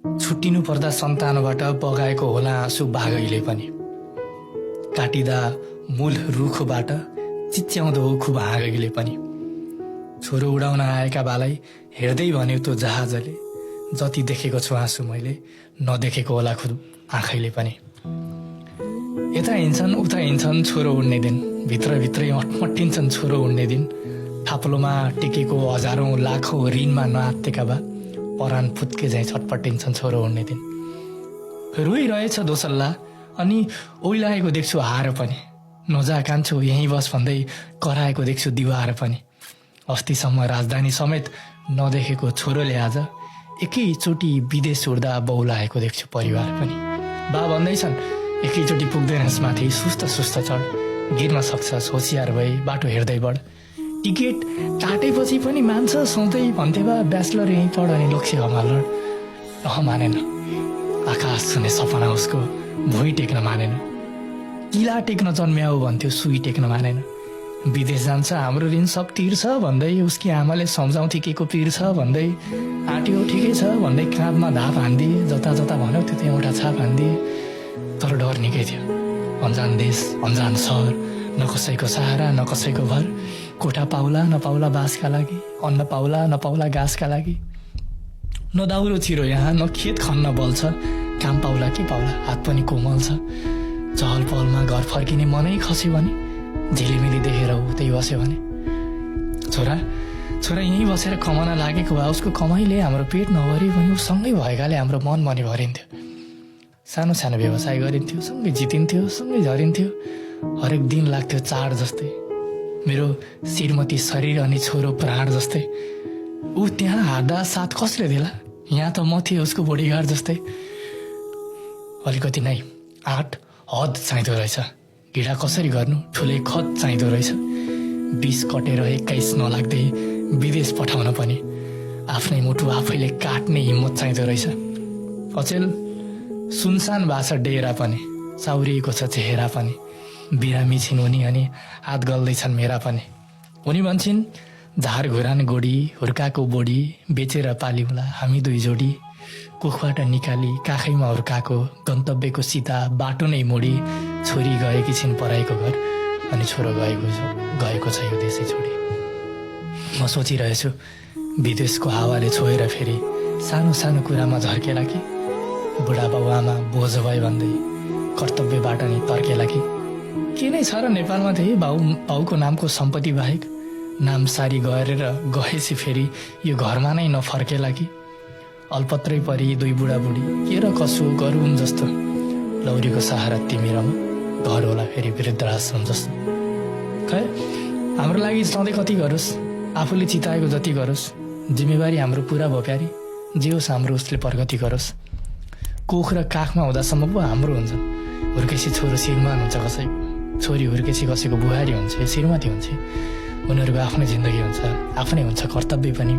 छुट्टिनु पर्दा सन्तानबाट बगाएको होला आँसु बाघैले पनि। काटिँदा मूल रुखबाट चिच्याउँदो खुब हाँगैले पनि। छोरो उडाउन आएका बालाई हेर्दै भन्यो त्यो जहाजले, जति देखेको छु आँसु मैले नदेखेको होला खुद आँखैले पनि। यता हिँड्छन् उता हिँड्छन् छोरो उड्ने दिन, भित्रभित्रै अटमट्टिन्छन् छोरो उड्ने दिन। थाप्लोमा टेकेको हजारौं लाखौं ऋणमा नआत्तेका बा परान फुत्के झैँ छटपटिन्छन् छोरो उड्ने दिन। रोइरहेछ दोसल्ला अनि ओइलाएको देख्छु हार पनि। नजा कान्छो यहीँ बस भन्दै कराएको देख्छु दिवार पनि। अस्तिसम्म राजधानी समेत नदेखेको छोरोले आज एकैचोटि विदेश उड्दा बौलाएको देख्छु परिवार पनि। बा भन्दैछन् एकैचोटि पुग्दैनस् माथि, सुस्त सुस्त चढ, गिर्न सक्छस् होसियार भई बाटो हेर्दै बढ। टिकट काटेपछि पनि मान्छ सधैँ भन्थे बा ब्याचलर यहीँ पढ अनि लक्ष्य हमाल मानेन। आकाश छुने सपना उसको भुइँ टेक्न मानेन। किला टेक्न जन्म्याऊ भन्थ्यो सुई टेक्न मानेन। विदेश जान्छ हाम्रो ऋण सब तिर्छ भन्दै उसकी आमाले सम्झाउँथे के को पिर छ भन्दै। आँट्यो ठिकै छ भन्दै काँधमा धाप हान्दिए, जता जता भन्यो त्यो एउटा छाप हान्दिए। तर डर निकै थियो, अन्जान देश अन्जान सहर, न कसैको सहारा न कसैको भर। कोठा पाउला नपाउला बाँसका लागि, अन्न पाउला नपाउला घाँसका लागि। न दाउरो छिरो यहाँ न खेत खन्न बल छ, काम पाउला के पाउला हात पनि कोमल छ। चहल पहलमा घर फर्किने मनै खस्यो भने, झिलिमिली देखेर उतै बस्यो भने। छोरा छोरा यहीँ बसेर कमाउन लागेको भए उसको कमाइले हाम्रो पेट नभरि पनि सँगै भएकाले हाम्रो मन पनि भरिन्थ्यो। सानो सानो व्यवसाय गरिन्थ्यो, सँगै जितिन्थ्यो, सँगै झरिन्थ्यो। हरेक दिन लाग्थ्यो चाड जस्तै, मेरो श्रीमती शरीर अनि छोरो प्राण जस्तै। ऊ त्यहाँ हार्दा साथ कसले देला, यहाँ त म थिएँ उसको बोडीगार्ड जस्तै। अलिकति नै आँट हद चाहिँदो रहेछ, घिडा कसरी गर्नु ठुलै खत चाहिँदो रहेछ। 20 कटेर 21 नलाग्दै विदेश पठाउन पनि आफ्नै मुटु आफैले काट्ने हिम्मत चाहिँदो रहेछ। अचेल सुनसान भाषा डेरा पनि, चाउरिएको छ चेहरा पनि। बिरामी छिन् उनी अनि हात गल्दैछन् मेरा पनि। उनी भन्छन् झार घुरान गोडी हुर्काको बोडी, बेचेर पाल्यौँला हामी दुई जोडी। कुखबाट निकाली काखैमा हुर्काको गन्तव्यको सीता बाटो नै मोडी। छोरी गएकी छिन् पराईको घर अनि छोरो गएको छ यो देशै छोडी। म सोचिरहेछु विदेशको हावाले छोएर फेरि सानो सानो कुरामा झर्केला कि, बुढा बाबुआमा बोझ भए भन्दै कर्तव्यबाट नि तर्केला कि। के नै छ र नेपालमा थिए बाउको नामको सम्पत्ति बाहेक, नाम सारी गरेर गएपछि फेरि यो घरमा नै नफर्केला कि। अल्पत्रै परि दुई बुढाबुढी के र कसो गरौँ जस्तो, लौरीको सहारा तिमीरमा घर होला फेरि वृद्धाश्रम जस्तो। खै हाम्रो लागि सधैँ कति गरोस्, आफूले चिताएको जति गरोस्, जिम्मेवारी हाम्रो पुरा भयो प्यारी। जे होस् हाम्रो उसले प्रगति गरोस्। कोख र काखमा हुँदासम्म पो हाम्रो हुन्छ, हुर्केसी छोरो श्रीमान हुन्छ कसैको, छोरी हुर्केसी कसैको बुहारी हुन्छ श्रीमती हुन्छ। उनीहरूको आफ्नै जिन्दगी हुन्छ, आफ्नै हुन्छ कर्तव्य पनि।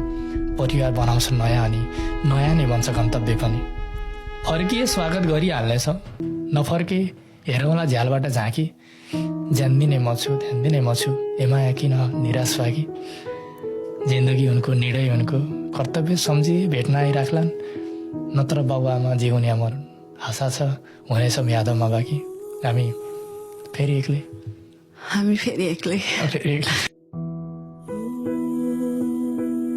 परिवार बनाउँछन् नयाँ अनि नयाँ नै बन्छ गन्तव्य पनि। फर्किए स्वागत गरिहाल्नेछ, नफर्के हेरौँला झ्यालबाट झाँकी। ज्यान दिने म छु ध्यान दिने म छु, एमाया किन निराश भागी। जिन्दगी उनको निर्णय उनको, कर्तव्य सम्झी भेट्न आइराख्लान्। नत्र बाबुआमा जिउने मरौँ, आशा छ हुनेछौँ यादवमा बाँकी। हामी फेरि एक्लै।